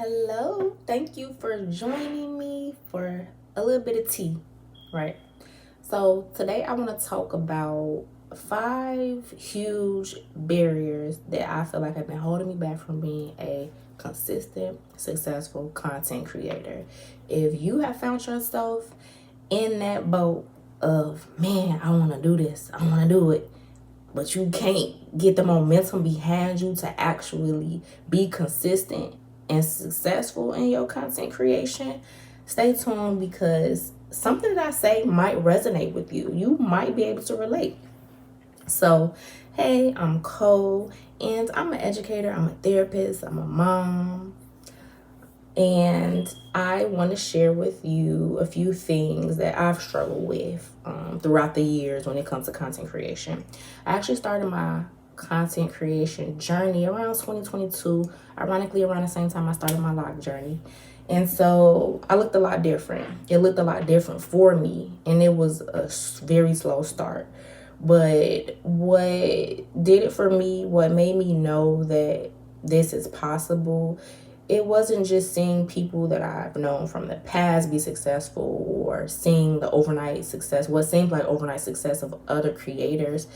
Hello, thank you for joining me for a little bit of tea, right? So, today I want to talk about 5 huge barriers that I feel like have been holding me back from being a consistent, successful content creator. If you have found yourself in that boat of, man, I want to do this, I want to do it, but you can't get the momentum behind you to actually be consistent and successful in your content creation, stay tuned because something that I say might resonate with you. You might be able to relate. So, hey, I'm Cole, and I'm an educator, I'm a therapist, I'm a mom, and I want to share with you a few things that I've struggled with throughout the years when it comes to content creation. I actually started my content creation journey around 2022, ironically, around the same time I started my live journey. And so I looked a lot different. It looked a lot different for me, and it was a very slow start. But what did it for me, what made me know that this is possible, it wasn't just seeing people that I've known from the past be successful or seeing the overnight success, what seemed like overnight success of other creators.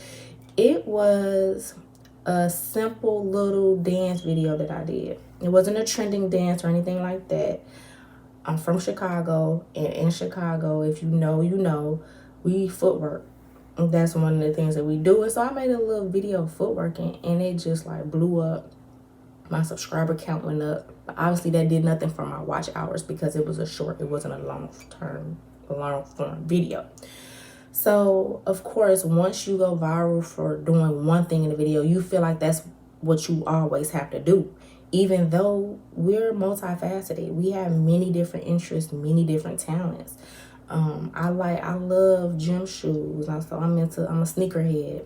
It was a simple little dance video that I did. It wasn't a trending dance or anything like that. I'm from Chicago, and in Chicago, if you know, you know, we footwork. That's one of the things that we do. And so I made a little video of footworking, and it just like blew up. My subscriber count went up, but obviously that did nothing for my watch hours because it was a short, it wasn't a long form video. So of course, once you go viral for doing one thing in the video, you feel like that's what you always have to do. Even though we're multifaceted, we have many different interests, many different talents. I love gym shoes. I'm a sneakerhead.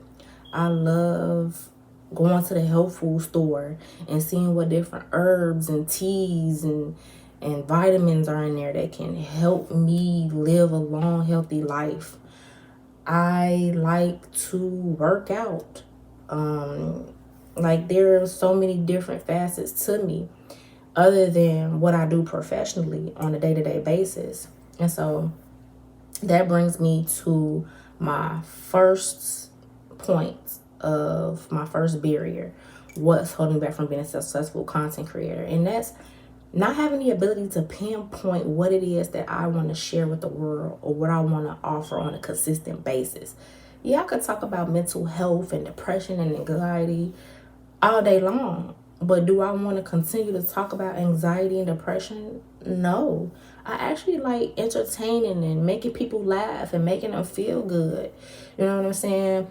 I love going to the health food store and seeing what different herbs and teas and vitamins are in there that can help me live a long, healthy life. I like to work out. Like there are so many different facets to me other than what I do professionally on a day-to-day basis. And so that brings me to my first point of my first barrier. What's holding me back from being a successful content creator? And that's not having the ability to pinpoint what it is that I want to share with the world or what I want to offer on a consistent basis. Yeah, I could talk about mental health and depression and anxiety all day long, but do I want to continue to talk about anxiety and depression? No. I actually like entertaining and making people laugh and making them feel good. You know what I'm saying?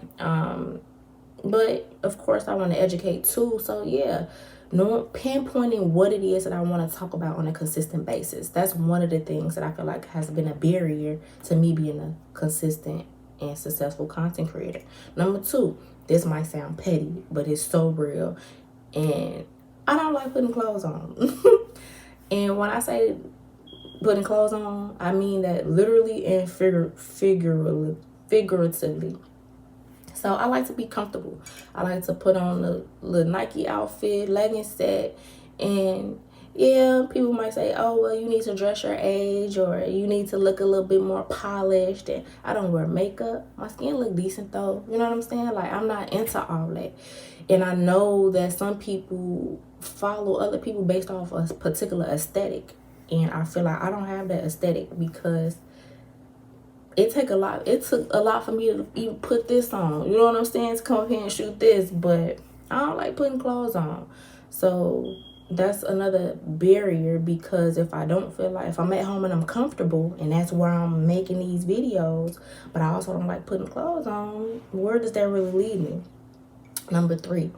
But of course, I want to educate too. So yeah, pinpointing what it is that I want to talk about on a consistent basis. That's one of the things that I feel like has been a barrier to me being a consistent and successful content creator. Number two, this might sound petty, but it's so real. And I don't like putting clothes on. And when I say putting clothes on, I mean that literally and figuratively. So I like to be comfortable. I like to put on a little Nike outfit, leggings set, and yeah, people might say, oh, well, you need to dress your age or you need to look a little bit more polished. And I don't wear makeup. My skin look decent though. You know what I'm saying? Like I'm not into all that. And I know that some people follow other people based off a particular aesthetic. And I feel like I don't have that aesthetic because it took a lot for me to even put this on. You know what I'm saying? To come up here and shoot this, but I don't like putting clothes on. So that's another barrier because if I don't feel like, if I'm at home and I'm comfortable and that's where I'm making these videos, but I also don't like putting clothes on, where does that really lead me? Number three,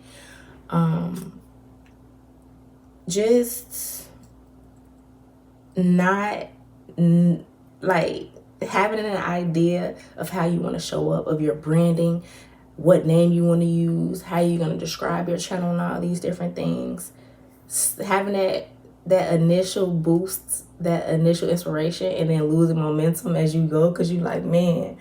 just not like having an idea of how you want to show up, of your branding, what name you want to use, how you're going to describe your channel and all these different things. Having that initial boost, that initial inspiration, and then losing momentum as you go because you're like, man,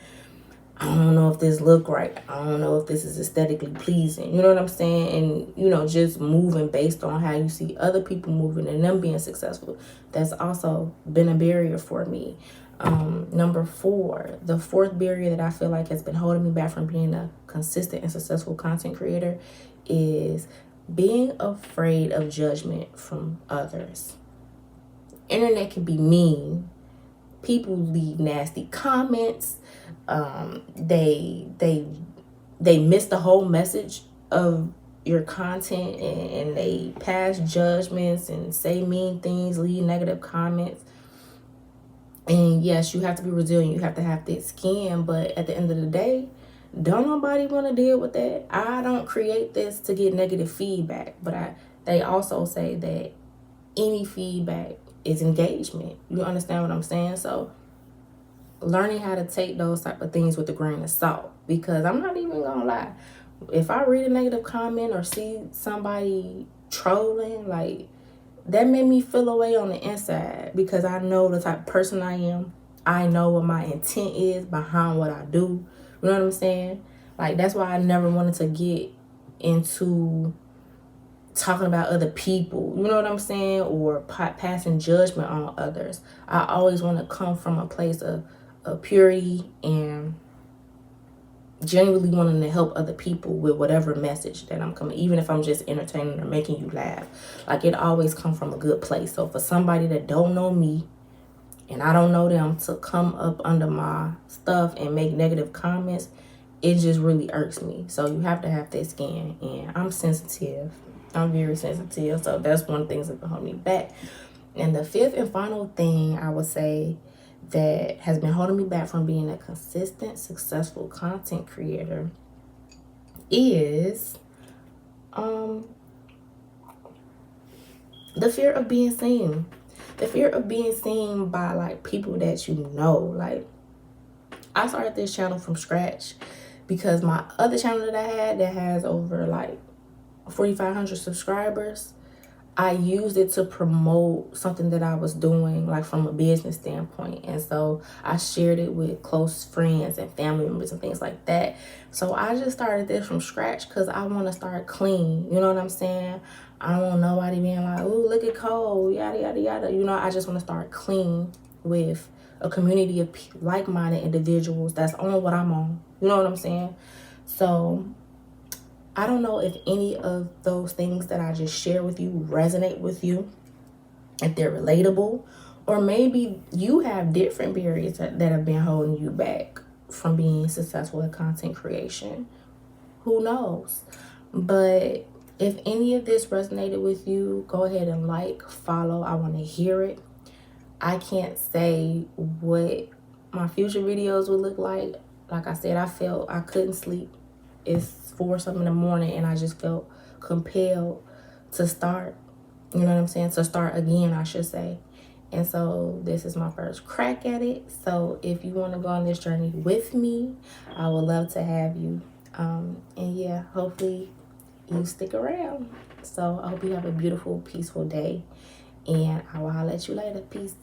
I don't know if this look right. I don't know if this is aesthetically pleasing. You know what I'm saying? And, you know, just moving based on how you see other people moving and them being successful. That's also been a barrier for me. Number 4, the 4th barrier that I feel like has been holding me back from being a consistent and successful content creator is being afraid of judgment from others. Internet can be mean. People leave nasty comments. They miss the whole message of your content, and they pass judgments and say mean things, leave negative comments. And yes, you have to be resilient. You have to have thick skin. But at the end of the day, don't nobody want to deal with that. I don't create this to get negative feedback. But they also say that any feedback is engagement. You understand what I'm saying? So learning how to take those type of things with a grain of salt. Because I'm not even going to lie. If I read a negative comment or see somebody trolling, like, that made me feel away on the inside, because I know the type of person I am. I know what my intent is behind what I do. You know what I'm saying? Like, that's why I never wanted to get into talking about other people. You know what I'm saying? Or passing judgment on others. I always want to come from a place of purity and genuinely wanting to help other people with whatever message that I'm coming, even if I'm just entertaining or making you laugh. Like, it always come from a good place. So for somebody that don't know me and I don't know them to come up under my stuff and make negative comments, it just really irks me. So you have to have that skin, and I'm sensitive. I'm very sensitive. So that's one of the things that hold me back. And the 5th and final thing I would say that has been holding me back from being a consistent, successful content creator is the fear of being seen. The fear of being seen by, like, people that you know. Like, I started this channel from scratch because my other channel that I had that has over like 4,500 subscribers, I used it to promote something that I was doing, like, from a business standpoint. And so I shared it with close friends and family members and things like that. So I just started this from scratch because I want to start clean. You know what I'm saying? I don't want nobody being like, ooh, look at Cole, yada, yada, yada. You know, I just want to start clean with a community of like-minded individuals that's on what I'm on. You know what I'm saying? So I don't know if any of those things that I just share with you resonate with you, if they're relatable, or maybe you have different barriers that have been holding you back from being successful in content creation. Who knows? But if any of this resonated with you, go ahead and like, follow. I want to hear it. I can't say what my future videos would look like. Like I said, I felt I couldn't sleep. It's 4-something in the morning, and I just felt compelled to start. You know what I'm saying? To start again, I should say. And so this is my first crack at it. So if you want to go on this journey with me, I would love to have you. And yeah, hopefully you stick around. So I hope you have a beautiful, peaceful day. And I will holler at you later. Peace.